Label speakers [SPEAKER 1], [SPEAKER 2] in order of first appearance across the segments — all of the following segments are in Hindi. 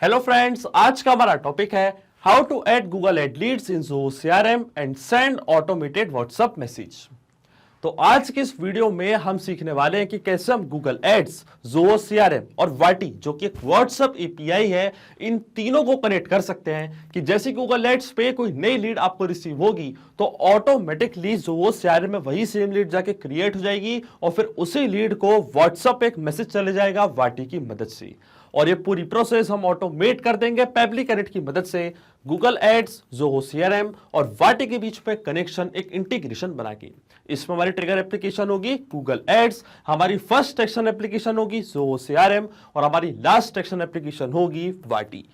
[SPEAKER 1] हेलो फ्रेंड्स, आज का हमारा टॉपिक है how to add Google ad leads in Zoho CRM and send automated WhatsApp message. तो आज के इस वीडियो में हम सीखने वाले हैं कि कैसे हम गूगल एड्स, ज़ोहो सीआरएम और वाटी जो कि एक व्हाट्सएप एपीआई है, इन तीनों को कनेक्ट कर सकते हैं कि जैसे गूगल एड्स पे कोई नई लीड आपको रिसीव होगी तो ऑटोमेटिकली ज़ोहो सीआरएम में वही सेम लीड जाके क्रिएट हो जाएगी और फिर उसी लीड को व्हाट्सएप पे एक मैसेज चले जाएगा वाटी की मदद से। और ये पूरी प्रोसेस हम ऑटोमेट कर देंगे पेबली कनेक्ट की मदद से, गूगल एड्स, ज़ोहो सीआरएम और वाटी के बीच में कनेक्शन, एक इंटीग्रेशन बना के। इसमें हमारी ट्रिगर एप्लीकेशन होगी गूगल एड्स, हमारी फर्स्ट एक्शन एप्लीकेशन होगी ज़ोहो सीआरएम और हमारी लास्ट एक्शन एप्लीकेशन होगी वाटी।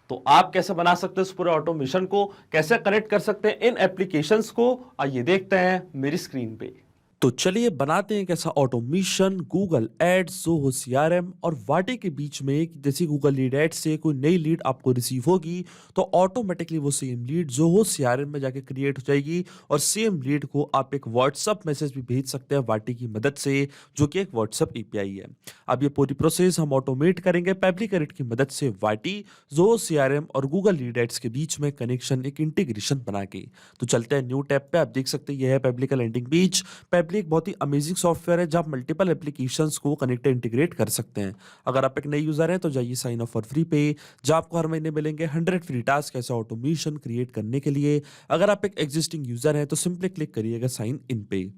[SPEAKER 1] तो आप कैसे बना सकते हैं इस पूरे ऑटोमेशन को, कैसे कनेक्ट कर सकते हैं इन एप्लीकेशंस को, आइए देखते हैं मेरी स्क्रीन पे। तो चलिए बनाते हैं कैसा automation Google ads, Zoho CRM और वाटी के बीच में। जैसे गूगल लीड एड्स से कोई नई लीड आपको रिसीव होगी तो ऑटोमेटिकली वो सेम लीड ज़ोहो सीआरएम में जाके क्रिएट हो जाएगी और सेम लीड को आप एक व्हाट्सएप मैसेज भी भेज सकते हैं वाटी की मदद से, जो कि एक व्हाट्सएप एपीआई है। अब ये पूरी प्रोसेस हम ऑटोमेट करेंगे पेबली कनेक्ट की मदद से वाटी, ज़ोहो सीआरएम और गूगल लीड एड्स के बीच में कनेक्शन, एक इंटीग्रेशन बना के। तो चलते हैं न्यू टैब पे। आप देख सकते हैं यह है पेबली का लैंडिंग पेज। पेबली एक बहुत ही अमेजिंग सॉफ्टवेयर है जहां आप मल्टीपल एप्लीकेशंस को कनेक्ट इंटीग्रेट कर सकते हैं। अगर आप एक नए यूजर हैं तो जाइए साइन अप फॉर फ्री पे, जहां आपको हर महीने मिलेंगे 100 फ्री टास्क ऐसा ऑटोमेशन क्रिएट करने के लिए। अगर आप एक एग्जिस्टिंग यूजर हैं तो सिंपली क्लिक करिएगा साइन इन पे।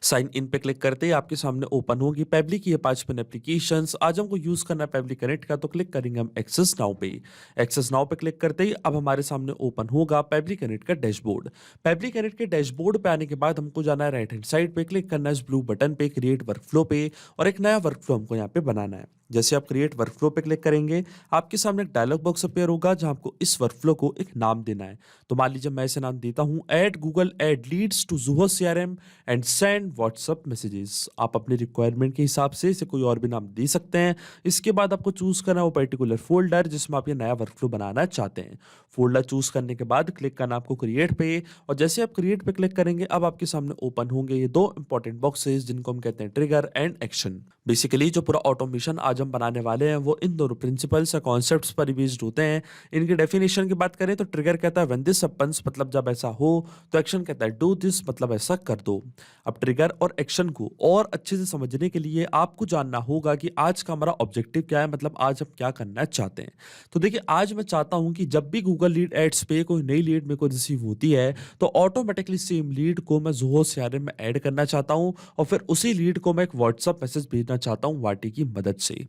[SPEAKER 1] साइन इन पे क्लिक करते ही आपके सामने ओपन होगी पेबली की ये 5 एप्लीकेशंस। आज हमको यूज करना है पेबली कनेक्ट का, तो क्लिक करेंगे हम एक्सेस नाउ पे। एक्सेस नाउ पे क्लिक करते ही अब हमारे सामने ओपन होगा पेबली कनेक्ट का डैशबोर्ड। पेबली कनेक्ट के डैशबोर्ड पे आने के बाद हमको जाना है राइट हैंड साइड पे, क्लिक करना है इस ब्लू बटन पे क्रिएट वर्कफ्लो पे और एक नया वर्कफ्लो हमको यहाँ पे बनाना है। जैसे आप क्रिएट वर्कफ्लो पे क्लिक करेंगे आपके सामने एक डायलॉग बॉक्स अपीयर होगा जहां आपको इस वर्कफ्लो को एक नाम देना है। तो मान लीजिए मैं इसे नाम देता हूं add Google ad leads to Zoho CRM and send WhatsApp messages. आप अपने रिक्वायरमेंट के हिसाब से इसे कोई और भी नाम दे सकते हैं। इसके बाद आपको चूज करना है वो पर्टिकुलर फोल्डर जिसमें आप ये नया वर्कफ्लो बनाना चाहते हैं। फोल्डर चूज करने के बाद क्लिक करना आपको क्रिएट पे और जैसे आप क्रिएट पे क्लिक करेंगे अब आपके सामने ओपन होंगे ये दो इंपॉर्टेंट बॉक्सेस जिनको हम कहते हैं ट्रिगर एंड एक्शन। बेसिकली जो पूरा ऑटोमेशन आज हम बनाने वाले हैं वो इन दोनों प्रिंसिपल्स या कॉन्सेप्ट्स पर बेस्ड होते हैं। इनकी डेफिनेशन की बात करें तो ट्रिगर कहता है व्हेन दिस हैपेंस, मतलब जब ऐसा हो, तो एक्शन कहता है डू दिस, मतलब ऐसा कर दो। अब ट्रिगर और एक्शन को और अच्छे से समझने के लिए आपको जानना होगा कि आज का हमारा ऑब्जेक्टिव क्या है, मतलब आज हम क्या करना चाहते हैं। तो देखिए आज मैं चाहता हूं कि जब भी गूगल लीड एड्स पे कोई नई लीड मेरे को रिसीव होती है तो ऑटोमेटिकली सेम लीड को मैं ज़ोहो सीआरएम में ऐड करना चाहता हूं और फिर उसी लीड को मैं एक व्हाट्सएप मैसेज भेजना चाहता हूं वाटी की मदद से।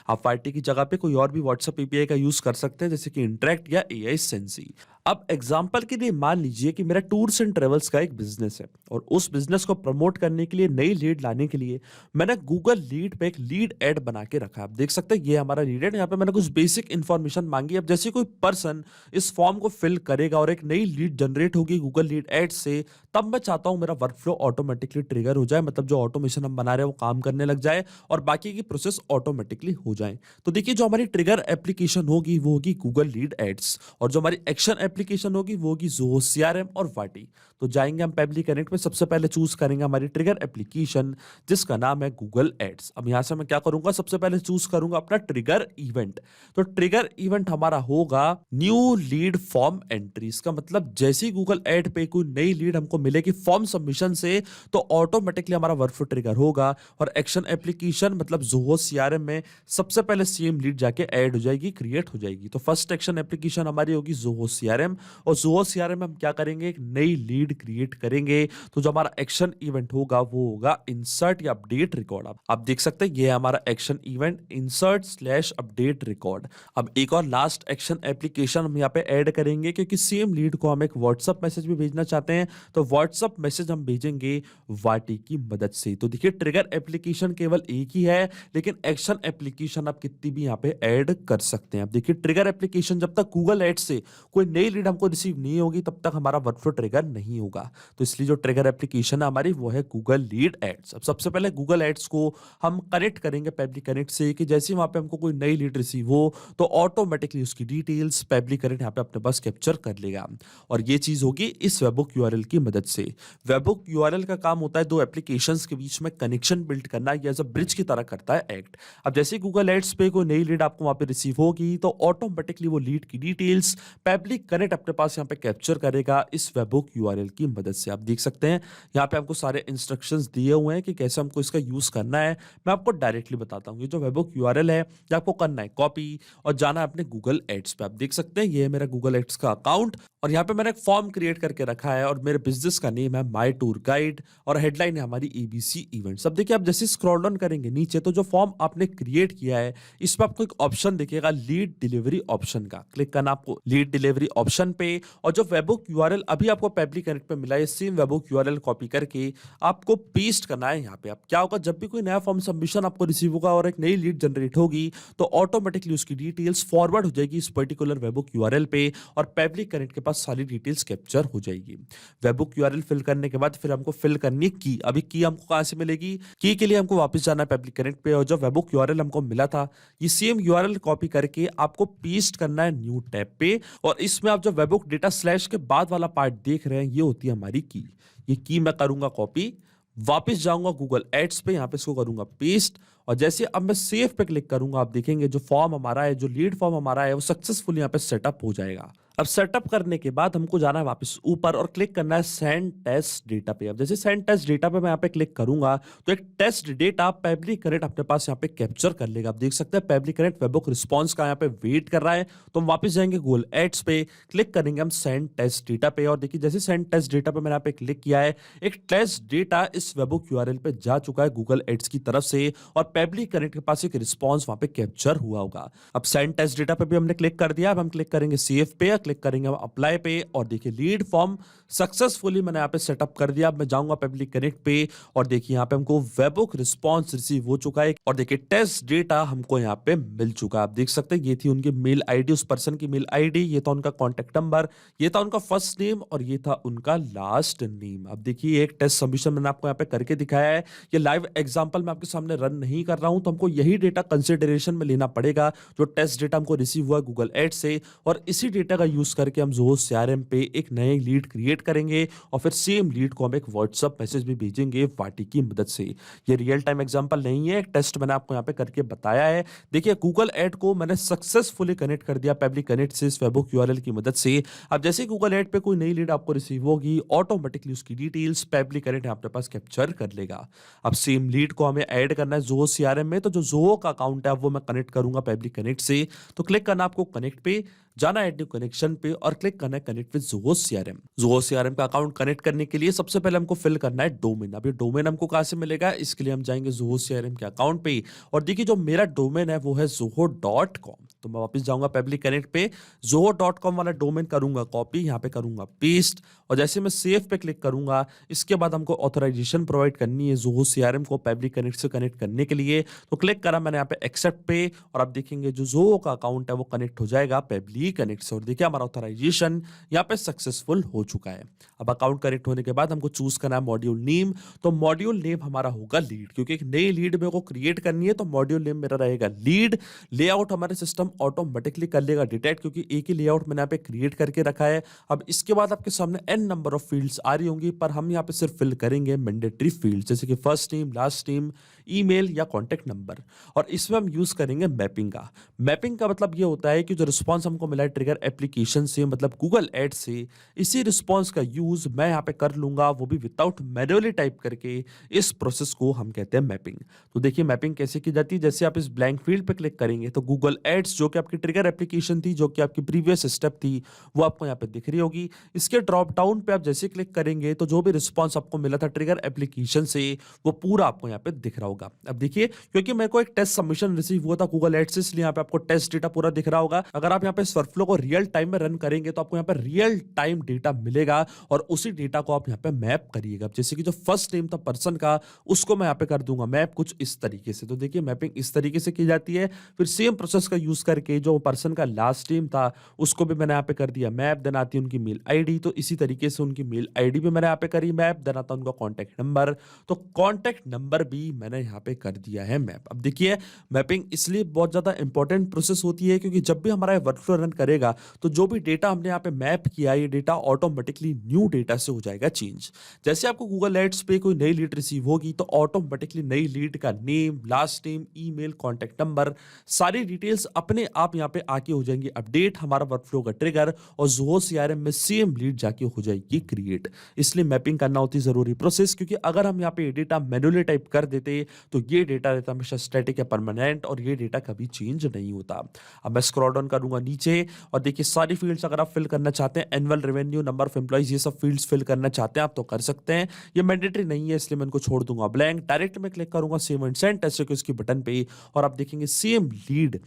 [SPEAKER 1] आप वाटी की जगह पे कोई और भी व्हाट्सएप एपीआई का यूज कर सकते हैं जैसे कि इंटरेक्ट या एआई सेंसी। अब एग्जांपल के लिए मान लीजिए कि मेरा टूर्स एंड ट्रेवल्स का एक बिजनेस है और उस बिजनेस को प्रमोट करने के लिए, नई लीड लाने के लिए मैंने गूगल लीड पे एक लीड ऐड बना के रखा है। आप देख सकते हैं ये हमारा लीड है। यहाँ पे मैंने कुछ बेसिक इंफॉर्मेशन मांगी। अब जैसे कोई पर्सन इस फॉर्म को फिल करेगा और एक नई लीड जनरेट होगी गूगल लीड ऐड से, तब मैं चाहता हूं मेरा वर्कफ्लो ऑटोमेटिकली ट्रिगर हो जाए, मतलब जो ऑटोमेशन हम बना रहे हैं वो काम करने लग जाए और बाकी की प्रोसेस ऑटोमेटिकली हो जाए। तो देखिए जो हमारी ट्रिगर एप्लीकेशन होगी वो होगी गूगल लीड एड्स और जो हमारी एक्शन एप्लीकेशन होगी वो होगी ज़ोहो सीआरएम और वाटी। तो जाएंगे हम पेबली कनेक्ट में, सबसे पहले चूज करेंगे हमारी ट्रिगर एप्लीकेशन जिसका नाम है गूगल एड्स। अब यहां से मैं क्या करूंगा, सबसे पहले चूज करूंगा अपना ट्रिगर इवेंट। तो ट्रिगर इवेंट हमारा होगा न्यू लीड फॉर्म एंट्री। इसका मतलब जैसे ही गूगल एड पे कोई नई लीड हमको मिलेगी फॉर्म सबमिशन से तो ऑटोमेटिकली हमारा वर्कफ्लो ट्रिगर होगा और एक्शन एप्लीकेशन मतलब ज़ोहो सीआरएम में सबसे पहले सेम लीड जाके ऐड हो जाएगी, क्रिएट हो जाएगी। तो फर्स्ट एक्शन एप्लीकेशन हमारी होगी ज़ोहो सीआरएम और ज़ोहो सीआरएम में हम क्या करेंगे, एक नई लीड क्रिएट करेंगे। तो जो हमारा एक्शन इवेंट होगा वो होगा इंसर्ट या अपडेट रिकॉर्ड। आप देख सकते हैं ये हमारा action event insert slash update record. अब एक और लास्ट एक्शन एप्लीकेशन हम यहाँ पे ऐड करेंगे क्योंकि सेम लीड को हम एक व्हाट्सएप मैसेज भी भेजना चाहते हैं तो व्हाट्सएप मैसेज हम भेजेंगे वाटी की मदद से। तो देखिए ट्रिगर एप्लीकेशन केवल एक ही है लेकिन एक्शन एप्लीकेशन आप कितनी भी यहाँ पे ऐड कर सकते हैं। अब देखिए ट्रिगर एप्लीकेशन जब तक गूगल एड्स से कोई नई नई लीड हमको रिसीव नहीं होगी तब तक हमारा वर्कफ्लो ट्रिगर नहीं होगा। तो इसलिए जो ट्रिगर एप्लीकेशन है हमारी वो है गूगल लीड एड्स। अब सबसे पहले गूगल एड्स को हम कनेक्ट करेंगे पेबली कनेक्ट से कि जैसे ही वहाँ पे हमको कोई नई लीड रिसीव हो तो ऑटोमेटिकली उसकी डिटेल्स पेबली कनेक्ट यहाँ पे अपने पास कैप्चर कर लेगा। और ये चीज होगी इस वेबहुक यूआरएल की मदद से। वेबहुक यूआरएल का काम होता है दो एप्लीकेशंस के बीच में कनेक्शन बिल्ड करना, या एज अ ब्रिज की तरह करता है एक्ट। अब जैसे गूगल एड्स पे कोई नई लीड आपको वहां पे रिसीव होगी तो ऑटोमेटिकली वो लीड की डिटेल्स पेबली कनेक्ट अपने पास यहाँ पे कैप्चर करेगा इस वेबहुक यूआरएल की मदद से। आप देख सकते हैं यहाँ पे आपको सारे इंस्ट्रक्शंस दिए हुए हैं कि कैसे हमको इसका यूज करना है। मैं आपको डायरेक्टली बताता हूँ। ये जो वेबहुक यूआरएल है ये आपको करना है कॉपी और जाना है अपने गूगल एड्स पे। आप देख सकते हैं ये है मेरा गूगल एड्स का अकाउंट और यहाँ पे मैंने एक फॉर्म क्रिएट करके रखा है और मेरे बिजनेस का नेम है माई टूर गाइड और हेडलाइन है हमारी एबीसी इवेंट्स। अब देखिए आप जैसे स्क्रॉल डाउन करेंगे नीचे तो जो फॉर्म आपने क्रिएट किया है इस पर आपको एक ऑप्शन दिखेगा लीड डिलीवरी ऑप्शन का। क्लिक करना आपको लीड डिलीवरी ऑप्शन पे और जो वेबहुक यूआरएल अभी आपको पेबली कनेक्ट पे मिला है सेम वेबहुक यूआरएल कॉपी करके आपको पेस्ट करना है यहाँ पे। अब क्या होगा जब भी कोई नया फॉर्म सबमिशन आपको रिसीव होगा और एक नई लीड जनरेट होगी तो ऑटोमेटिकली उसकी डिटेल्स फॉरवर्ड हो जाएगी इस पर्टिकुलर वेबहुक यूआरएल पे और पेबली कनेक्ट के पास सारी डिटेल्स कैप्चर हो जाएगी। वेबहुक यूआरएल फिल करने के बाद फिर हमको फिल करनी है की। अभी की हमको कहां से मिलेगी? की के लिए हमको वापस जाना है पेबली कनेक्ट पे और जो वेबहुक यूआरएल हमको मिला था ये सेम यूआरएल कॉपी करके आपको पेस्ट करना है न्यू टैब पे और इसमें आप जो वेबहुक डेटा स्लैश के बाद वाला पार्ट देख रहे हैं ये होती है हमारी की। ये की मैं करूंगा कॉपी, वापस जाऊंगा गूगल एड्स पे, यहाँ पे इसको करूंगा पेस्ट और जैसे अब मैं सेव पे क्लिक करूंगा आप देखेंगे जो फॉर्म हमारा है, जो लीड फॉर्म हमारा है वो सक्सेसफुल यहाँ पे सेटअप हो जाएगा। अब सेटअप करने के बाद हमको जाना है वापस ऊपर और क्लिक करना है सेंड टेस्ट डेटा पे। अब जैसे सेंड टेस्ट डेटा पे मैं यहाँ पे क्लिक करूंगा तो एक टेस्ट डेटा पेबली कनेक्ट अपने पास यहाँ पे कैप्चर कर लेगा। आप देख सकते हैं पेबली कनेक्ट वेबहुक रिस्पॉन्स का यहाँ पे वेट कर रहा है। तो हम वापस जाएंगे गूगल एड्स पे, क्लिक करेंगे हम सेंड टेस्ट डेटा पे और देखिए जैसे सेंड टेस्ट डेटा पे मैंने यहाँ पे क्लिक किया है एक टेस्ट डेटा इस वेबहुक यूआरएल पे जा चुका है गूगल एड्स की तरफ से और पेबली कनेक्ट के पास एक रिस्पॉन्स वहां पे कैप्चर हुआ होगा। अब सेंड टेस्ट डेटा पे भी हमने क्लिक कर दिया। अब हम क्लिक करेंगे सेव पे, क्लिक करेंगे हम अप्लाई पे और देखिए लीड फॉर्म सक्सेसफुली मैंने यहाँ पे सेटअप कर दिया। अब मैं जाऊंगा पेबली कनेक्ट पे और देखिए यहाँ पे हमको वेबहुक रिस्पॉन्स रिसीव हो चुका है और देखिए टेस्ट डेटा हमको यहाँ पे मिल चुका है। आप देख सकते हैं ये थी उनकी मेल आईडी, उस पर्सन की मेल आईडी, ये था उनका कॉन्टेक्ट नंबर, ये था उनका फर्स्ट नेम और ये था उनका लास्ट नेम। अब देखिए एक टेस्ट सबमिशन मैंने आपको यहाँ पे करके दिखाया है। ये लाइव एग्जांपल मैं आपके सामने रन नहीं कर रहा हूं तो हमको यही डेटा कंसिडरेशन में लेना पड़ेगा जो टेस्ट डेटा हमको रिसीव हुआ गूगल एड से और इसी डेटा का यूज करके हम ज़ोहो सीआरएम पे एक नए लीड क्रिएट करेंगे और फिर सेम लीड को हम एक व्हाट्सएप मैसेज भी भेजेंगे वाटी की मदद से। ये रियल टाइम एग्जांपल नहीं है, एक टेस्ट मैंने आपको यहाँ पे करके बताया है। देखिए गूगल एड को मैंने सक्सेसफुली कनेक्ट कर दिया पेबली कनेक्ट से इस वेबहुक यूआरएल की मदद से। अब जैसे गूगल एड पे कोई नई लीड आपको रिसीव होगी ऑटोमेटिकली उसकी डिटेल्स पेबली कनेक्ट अपने पास कैप्चर कर लेगा। अब सेम लीड को हमें ऐड करना है ज़ोहो सीआरएम में, तो जो ज़ोहो का अकाउंट है वो मैं कनेक्ट करूंगा पेबली कनेक्ट से। तो क्लिक करना आपको कनेक्ट पे, जाना ऐड न्यू कनेक्शन पे और क्लिक करना है connect with Zoho CRM. Zoho CRM का अकाउंट कनेक्ट करने के लिए सबसे पहले हमको फिल करना है डोमेन। अब ये डोमेन हमको कहां से मिलेगा, इसके लिए हम जाएंगे ज़ोहो सीआरएम के अकाउंट पे और देखिए जो मेरा डोमेन है वो है zoho.com। तो मैं वापस जाऊंगा पेबली कनेक्ट पे, zoho.com वाला डोमेन करूंगा कॉपी, यहाँ पे करूंगा पेस्ट और जैसे मैं सेव पे क्लिक करूंगा इसके बाद हमको ऑथराइजेशन प्रोवाइड करनी है ज़ोहो सीआरएम को पेबली कनेक्ट से कनेक्ट करने के लिए। तो क्लिक करा मैंने यहाँ पे एक्सेप्ट पे और आप देखेंगे जो ज़ोहो का अकाउंट है वो कनेक्ट हो जाएगा पेबली कनेक्ट से और देखिए हमारा ऑथराइजेशन यहाँ पे सक्सेसफुल हो चुका है। अब अकाउंट कनेक्ट होने के बाद हमको चूज करना है मॉड्यूल नेम। तो मॉड्यूल नेम हमारा होगा लीड, क्योंकि एक नई लीड मेरे को क्रिएट करनी है तो मॉड्यूल नेम मेरा रहेगा लीड। लेआउट हमारे सिस्टम ऑटोमेटिकली कर लेगा डिटेक्ट, क्योंकि एक ही लेआउट मैंने यहाँ पे क्रिएट करके रखा है। अब इसके बाद आपके सामने एन नंबर ऑफ फील्ड्स आ रही होंगी पर हम यहाँ पे सिर्फ फिल करेंगे मैंडेटरी फील्ड जैसे कि first name, last name, email या कॉन्टेक्ट नंबर और इसमें हम यूज करेंगे मैपिंग का। मैपिंग का मतलब ये होता है कि जो रिस्पॉन्स हमको मिला है ट्रिगर एप्लीकेशन से मतलब गूगल एड से, इसी रिस्पॉन्स का यूज मैं यहाँ पे कर लूंगा वो भी विदाउट मैन्युअली टाइप करके। इस प्रोसेस को हम कहते हैं मैपिंग। तो देखिए मैपिंग कैसे की जाती है, जैसे आप इस ब्लैंक फील्ड पे क्लिक करेंगे तो गूगल एड्स जो कि आपकी ट्रिगर एप्लीकेशन थी, जो कि आपकी प्रीवियस स्टेप थी, वो आपको यहाँ पे दिख रही होगी। इसके ड्रॉप डाउन पे आप जैसे क्लिक करेंगे तो जो भी रिस्पॉन्स आपको मिला था ट्रिगर एप्लीकेशन से वो पूरा आपको यहाँ पे दिख रहा होगा। अब देखिए क्योंकि मेरे को एक टेस्ट सबमिशन रिसीव हुआ था गूगल एड्स से, इसलिए यहाँ पे आपको टेस्ट डेटा पूरा दिख रहा होगा। अगर आप यहाँ पे इस वर्कफ्लो को रियल टाइम में रन करेंगे तो आपको यहाँ पे रियल टाइम डेटा मिलेगा और उसी डेटा को आप यहाँ पे मैप करिएगा। जैसे कि जो फर्स्ट नेम था पर्सन का उसको मैं यहाँ पे कर दूंगा मैप कुछ इस तरीके से। तो देखिए मैपिंग इस तरीके से की जाती है। फिर सेम प्रोसेस का यूज करके जो पर्सन का लास्ट नेम था उसको भी मैंने यहाँ पे कर दिया मैप, देन आती है उनकी मेल आईडी, तो इसी तरीके से उनकी मेल आईडी भी मैंने यहाँ पे करी मैप, देन आता है उनका कॉन्टैक्ट नंबर, तो कॉन्टैक्ट नंबर भी मैंने यहाँ पे कर दिया है मैप। अब देखिए मैपिंग इसलिए बहुत ज़्यादा इंपॉर्टेंट प्रोसेस होती है क्योंकि जब भी हमारा वर्कफ्लो रन करेगा तो जो भी डेटा हमने यहाँ पे मैप किया ये डेटा ऑटोमेटिकली न्यू डेटा से हो जाएगा चेंज। जैसे आपको गूगल एड्स पे कोई नई लीड रिसीव होगी तो ऑटोमेटिकली नई लीड का name, last name, email, contact number, सारी डिटेल्स अपने आप यहाँ पे आके हो जाएंगी अपडेट, हमारा वर्कफ्लो का ट्रिगर, और ज़ोहो सीआरएम में सेम लीड जाके हो जाएगी क्रिएट। इसलिए मैपिंग करना होती है जरूरी प्रोसेस, क्योंकि अगर हम यहाँ पे डेटा मैन्युअली टाइप कर देते तो ये डेटा रहता हमेशा स्टैटिक या परमानेंट और ये डेटा कभी चेंज नहीं होता। अब मैं स्क्रॉल डाउन करूंगा नीचे और देखिए सारी फील्ड्स अगर आप फिल करना चाहते हैं, annual revenue, number of employees, ये सब फील्ड्स फिल करना चाहते हैं आप तो कर सकते हैं। ये मैंडेटरी नहीं है इसलिए मैं इनको छोड़ दूंगा ब्लैंक। डायरेक्ट में क्लिक करूंगा सेव एंड सेंड टेस्ट के उसकी बटन पे और आप देखेंगे सेम लीड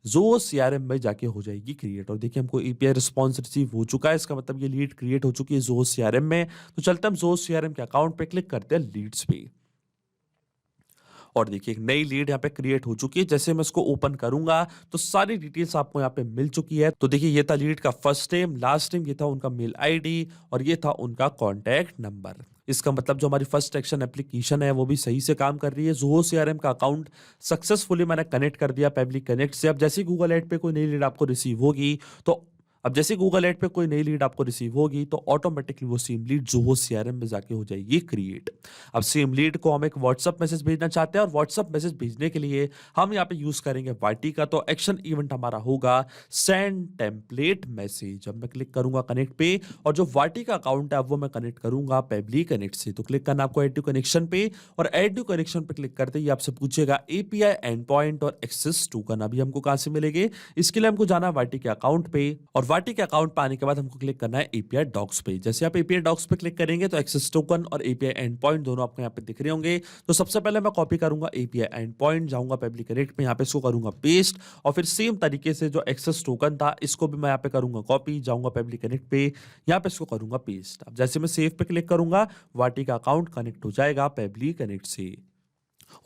[SPEAKER 1] जो सीआरएम में जाके हो जाएगी क्रिएट। और देखिए हमको एपीआई रिस्पांस रिसीव हो चुका है, इसका मतलब ये लीड क्रिएट हो चुकी है जो सीआरएम में। तो चलते हम जो सीआरएम के अकाउंट पे क्लिक करते हैं लीड्स पे और देखिए एक नई लीड यहाँ पे क्रिएट हो चुकी है। जैसे मैं इसको ओपन करूंगा तो सारी डिटेल्स आपको यहाँ पे मिल चुकी है। तो देखिए ये था लीड का फर्स्ट नेम, लास्ट नेम, ये था उनका मेल आईडी और ये था उनका कॉन्टैक्ट नंबर। इसका मतलब जो हमारी फर्स्ट एक्शन एप्लीकेशन है वो भी सही से काम कर रही है। ज़ोहो सीआरएम का अकाउंट सक्सेसफुली मैंने कनेक्ट कर दिया पब्लिक कनेक्ट से। अब जैसे गूगल एड पे कोई नई लीड आपको रिसीव होगी तो अब जैसे गूगल एड पे कोई नई लीड आपको रिसीव होगी तो ऑटोमेटिकली वो सेम लीड ज़ोहो सीआरएम में जाके हो जाएगी क्रिएट। अब सेम लीड को हम एक व्हाट्सएप मैसेज भेजना चाहते हैं और व्हाट्सएप मैसेज भेजने के लिए हम यहाँ पे यूज करेंगे वाईटी का। तो एक्शन इवेंट हमारा होगा सेंड टेम्पलेट मैसेज। अब मैं क्लिक करूंगा कनेक्ट पे और जो वाईटी का अकाउंट है वो मैं कनेक्ट करूंगा पब्लिक कनेक्ट से। तो क्लिक करना आपको एड टू कनेक्शन पे और एड टू कनेक्शन पे क्लिक करते ही आपसे पूछेगा एपीआई एंड पॉइंट और एक्सेस टोकन। अभी हमको कहां से मिलेंगे, इसके लिए हमको जाना है वाईटी के अकाउंट पे और वाईटी के अकाउंट पे आने के बाद हमको क्लिक करना है एपीआई डॉक्स पे। जैसे आप एपीआई डॉक्स पे क्लिक करेंगे तो एक्सेस टोकन और एपीआई एंड पॉइंट दोनों आपको यहाँ पे दिख रहे होंगे। तो सबसे पहले मैं कॉपी करूंगा एपीआई एंड पॉइंट, जाऊंगा पब्लिक कनेक्ट में, यहाँ पे इसको करूंगा पेस्ट और फिर सेम तरीके से जो एक्सेस टोकन था इसको भी मैं यहाँ पे करूंगा कॉपी, जाऊंगा पब्लिक कनेक्ट पे, यहाँ पे इसको करूंगा पेस्ट। अब जैसे मैं सेव पे क्लिक करूंगा वाईटी का अकाउंट कनेक्ट हो जाएगा पब्लिक कनेक्ट से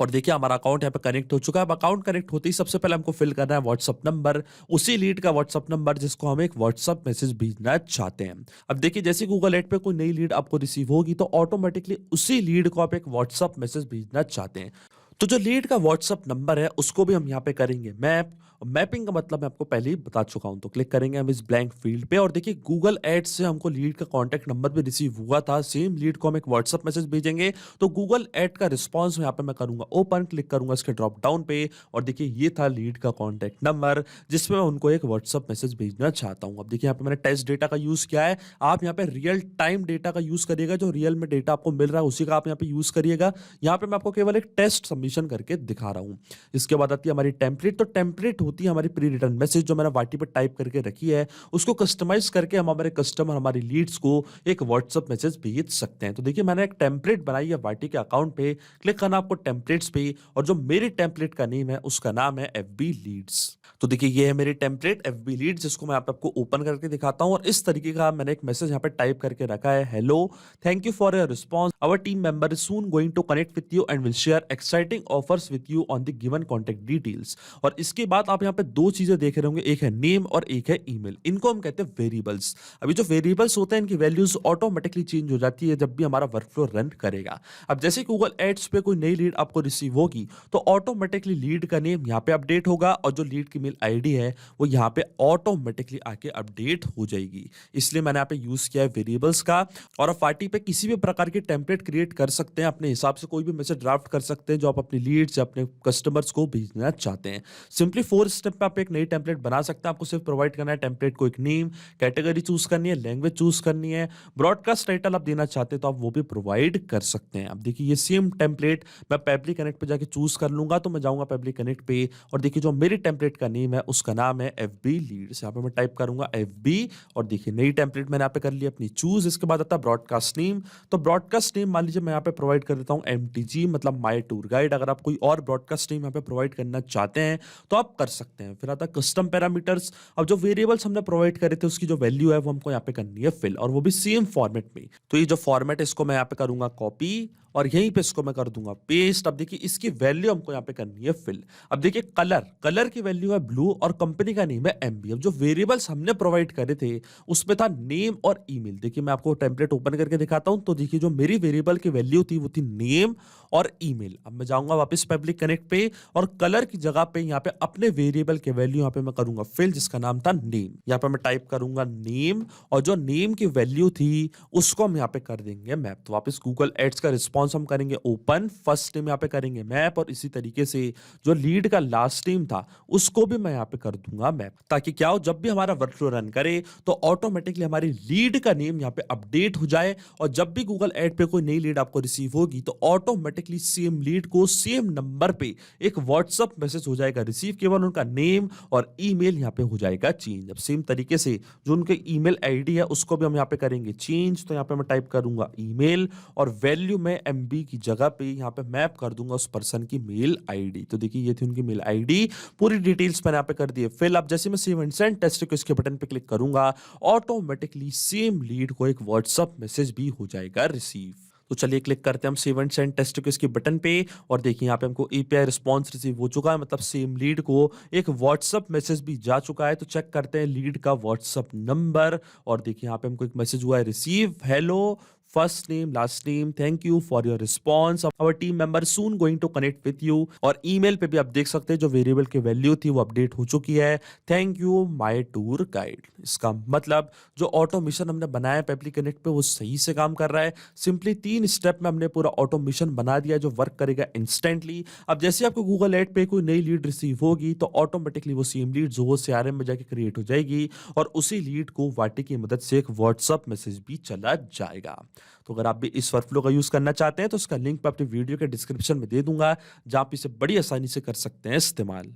[SPEAKER 1] और देखिए हमारा अकाउंट यहाँ पे कनेक्ट हो चुका है। अब अकाउंट कनेक्ट होते ही सबसे पहले हमको फिल करना है व्हाट्सअप नंबर, उसी लीड का व्हाट्सअप नंबर जिसको हम एक व्हाट्सअप मैसेज भेजना चाहते हैं। अब देखिए जैसे गूगल एड पे कोई नई लीड आपको रिसीव होगी तो ऑटोमेटिकली उसी लीड को आप एक व्हाट्सअप मैसेज भेजना चाहते हैं। तो जो लीड का व्हाट्सअप नंबर है उसको भी हम यहाँ पे करेंगे मैप। मैपिंग का मतलब मैं आपको पहले ही बता चुका हूं। तो क्लिक करेंगे हम इस ब्लैंक फील्ड पे और देखिए गूगल एड्स से हमको लीड का कॉन्टैक्ट नंबर भी रिसीव हुआ था, सेम लीड को हम एक व्हाट्सअप मैसेज भेजेंगे। तो गूगल एड का रिस्पॉन्स यहाँ पे मैं करूंगा ओपन, क्लिक करूंगा इसके ड्रॉप डाउन पे और देखिए ये था लीड का कॉन्टैक्ट नंबर जिसमें मैं उनको एक व्हाट्सअप मैसेज भेजना चाहता हूँ। अब देखिए यहाँ पे मैंने टेस्ट डेटा का यूज किया है, आप यहाँ पे रियल टाइम डेटा का यूज करिएगा, जो रियल में डेटा आपको मिल रहा है उसी का आप यहाँ पे यूज करिएगा। यहाँ पे मैं आपको केवल एक टेस्ट सबमिशन करके दिखा रहा हूँ। इसके बाद आती है हमारी टेम्पलेट। तो टेम्पलेट होती है हमारी प्री रिटर्न मैसेज जो मैंने वाटी पर टाइप करके रखी है, उसको कस्टमाइज करके हम हमारे कस्टमर, हमारी लीड्स को एक व्हाट्सएप मैसेज भेज सकते हैं। तो देखिए मैंने एक टेम्पलेट बनाई है वाटी के अकाउंट पे, क्लिक करना आपको टेम्पलेट्स पे और जो मेरी टेम्पलेट का नेम है उसका नाम है एफबी लीड्स। तो देखिए ये है मेरी टेम्पलेट एफबी लीड्स जिसको मैं आपको ओपन करके दिखाता हूं और इस तरीके का मैंने एक मैसेज यहाँ पे टाइप करके रखा है, hello, thank you for your response, our team member is soon going to connect with you and will share exciting offers with you on the given contact details. और इसके बाद आप यहाँ पे दो चीजें देख रहे होंगे, एक है नेम और एक है ईमेल। इनको हम कहते हैं वेरिएबल्स। अभी जो वेरिएबल्स होते हैं इनकी वैल्यूज ऑटोमेटिकली चेंज हो जाती है जब भी हमारा वर्कफ्लो रन करेगा। अब जैसे गूगल एड्स पे कोई नई लीड आपको रिसीव होगी तो ऑटोमेटिकली लीड का नेम यहाँ पे अपडेट होगा और जो लीड की मेल आईडी है वो यहाँ पे ऑटोमेटिकली आके अपडेट हो जाएगी। इसलिए मैंने यहाँ पे यूज किया है वेरिएबल्स का। और आप पार्टी पे किसी भी प्रकार की टेम्पलेट क्रिएट कर सकते हैं, अपने हिसाब से कोई भी मैसेज ड्राफ्ट कर सकते हैं जो आप अपनी लीड्स या अपने कस्टमर्स को भेजना चाहते हैं। सिंपली 4 स्टेप पे आप एक नई टेम्पलेट बना सकते हैं। आपको सिर्फ प्रोवाइड करना है टेम्पलेट को एक नेम, कैटेगरी चूज करनी है, लैंग्वेज चूज करनी है, ब्रॉडकास्ट टाइटल आप देना चाहते हैं तो आप वो भी प्रोवाइड कर सकते हैं। अब देखिए ये सेम टेम्पलेट मैं पब्लिक कनेक्ट पे जाके चूज कर लूंगा। तो मैं जाऊंगा पब्लिक कनेक्ट पे और देखिए जो मेरी टेम्पलेट का नेम है उसका नाम है एफबी लीड्स। यहाँ पे मैं टाइप करूंगा एफबी और देखिए नई टेम्पलेट मैंने यहाँ पे कर ली अपनी चूज। इसके बाद आता है ब्रॉडकास्ट नेम। तो ब्रॉडकास्ट नेम मान लीजिए मैं यहाँ पे प्रोवाइड कर देता हूँ एमटीजी, मतलब माई टूर गाइड। अगर आप कोई और ब्रॉडकास्ट नेम यहाँ पे प्रोवाइड करना चाहते हैं तो आप कर सकते हैं। फिर आता है कस्टम पैरामीटर्स। अब जो वेरिएबल्स हमने प्रोवाइड करे थे उसकी जो वैल्यू है वो हमको यहाँ पे करनी है फिल और वो भी सेम फॉर्मेट में। तो ये जो फॉर्मेट है इसको मैं यहाँ पे करूंगा कॉपी और यहीं पे इसको मैं कर दूंगा पेस्ट। अब देखिए इसकी वैल्यू हमको यहाँ पे करनी है फिल। अब देखिए कलर की वैल्यू है ब्लू और कंपनी का नेम है एमबी। अब जो वेरिएबल्स हमने प्रोवाइड करे थे उसमें था नेम और ईमेल। देखिए मैं आपको टेम्पलेट ओपन करके दिखाता हूं। तो देखिए जो मेरी वेरिएबल की वैल्यू थी वो थी नेम और ईमेल। अब मैं जाऊंगा वापस पब्लिक कनेक्ट पे और कलर की जगह पे यहाँ पे अपने वेरिएबल के वैल्यू यहाँ पे मैं करूंगा फिल, जिसका नाम था नेम। यहाँ पे मैं टाइप करूंगा नेम और जो नेम की वैल्यू थी उसको हम यहाँ पे कर देंगे मैप। तो वापस गूगल एड्स का रिस्पॉन्स हम करेंगे ओपन, फर्स्ट नेम यहाँ पे करेंगे मैप और इसी तरीके से जो लीड का लास्ट नेम था उसको भी मैं यहाँ पे कर दूंगा मैप, ताकि क्या हो जब भी हमारा वर्कफ्लो रन करे तो ऑटोमेटिकली हमारी लीड का नेम यहाँ पे अपडेट हो जाए और जब भी गूगल एड पे कोई नई लीड आपको रिसीव होगी तो ऑटोमेटिकली सेम लीड को सेम नंबर पे एक व्हाट्सएप मैसेज हो जाएगा रिसीव, केवल उनका नेम और ईमेल यहाँ पे हो जाएगा चेंज। अब सेम तरीके से जो उनके ईमेल आईडी है उसको भी हम यहाँ पे करेंगे चेंज। तो यहाँ पे मैं टाइप करूंगा ईमेल और वैल्यू में एमबी की जगह पे यहाँ पे मैप कर दूंगा उस पर्सन की मेल आईडी। तो देखिए ये थी उनकी मेल आईडी, पूरी डिटेल्स मैंने यहाँ पे कर दिए फिल। अब जैसे मैं सेव एंड सेंड टेस्ट को इसके बटन पे क्लिक करूंगा ऑटोमेटिकली सेम लीड को एक व्हाट्सएप मैसेज भी हो जाएगा रिसीव। तो चलिए क्लिक करते हैं हम सेव एंड सेंड टेस्ट को इसके बटन पे और देखिए यहाँ पे हमको एपीआई रिस्पांस रिसीव हो चुका है, मतलब सेम लीड को एक व्हाट्सएप मैसेज भी जा चुका है। तो चेक करते हैं लीड का व्हाट्सएप नंबर और देखिए यहाँ पे हमको एक मैसेज हुआ है receive, hello first name last name, thank you for your response, our team member soon going to connect with you. और ईमेल पे भी आप देख सकते हैं जो वेरिएबल की वैल्यू थी वो अपडेट हो चुकी है, thank you my tour guide. इसका मतलब जो ऑटोमेशन हमने बनाया पब्लिक कनेक्ट पे वो सही से काम कर रहा है। सिंपली 3 स्टेप में हमने पूरा ऑटोमेशन बना दिया जो वर्क करेगा इंस्टेंटली। अब जैसे आपको गूगल एड पे कोई नई लीड रिसीव होगी तो ऑटोमेटिकली वो सेम लीड जो वो सीआरएम में जाके क्रिएट हो जाएगी और उसी लीड को वाटी की मदद से एक व्हाट्सएप मैसेज भी चला जाएगा। तो अगर आप भी इस वर्कफ्लो का यूज करना चाहते हैं तो इसका लिंक मैं अपनी वीडियो के डिस्क्रिप्शन में दे दूंगा, जहां आप इसे बड़ी आसानी से कर सकते हैं इस्तेमाल।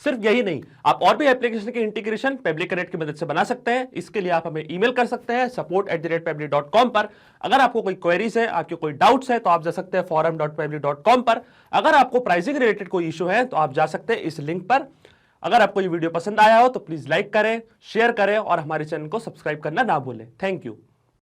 [SPEAKER 1] सिर्फ यही नहीं, आप और भी एप्लीकेशन के इंटीग्रेशन पब्लिक कनेक्ट की मदद से बना सकते हैं। इसके लिए आप हमें ईमेल कर सकते हैं support@pablik.com पर। अगर आपको कोई क्वेरीज है, आपके कोई डाउट्स है तो आप जा सकते हैं forum.pablik.com पर। अगर आपको प्राइसिंग रिलेटेड कोई इशू है तो आप जा सकते हैं इस लिंक पर। अगर आपको ये वीडियो पसंद आया हो तो प्लीज लाइक करें, शेयर करें और हमारे चैनल को सब्सक्राइब करना ना भूलें। Thank you.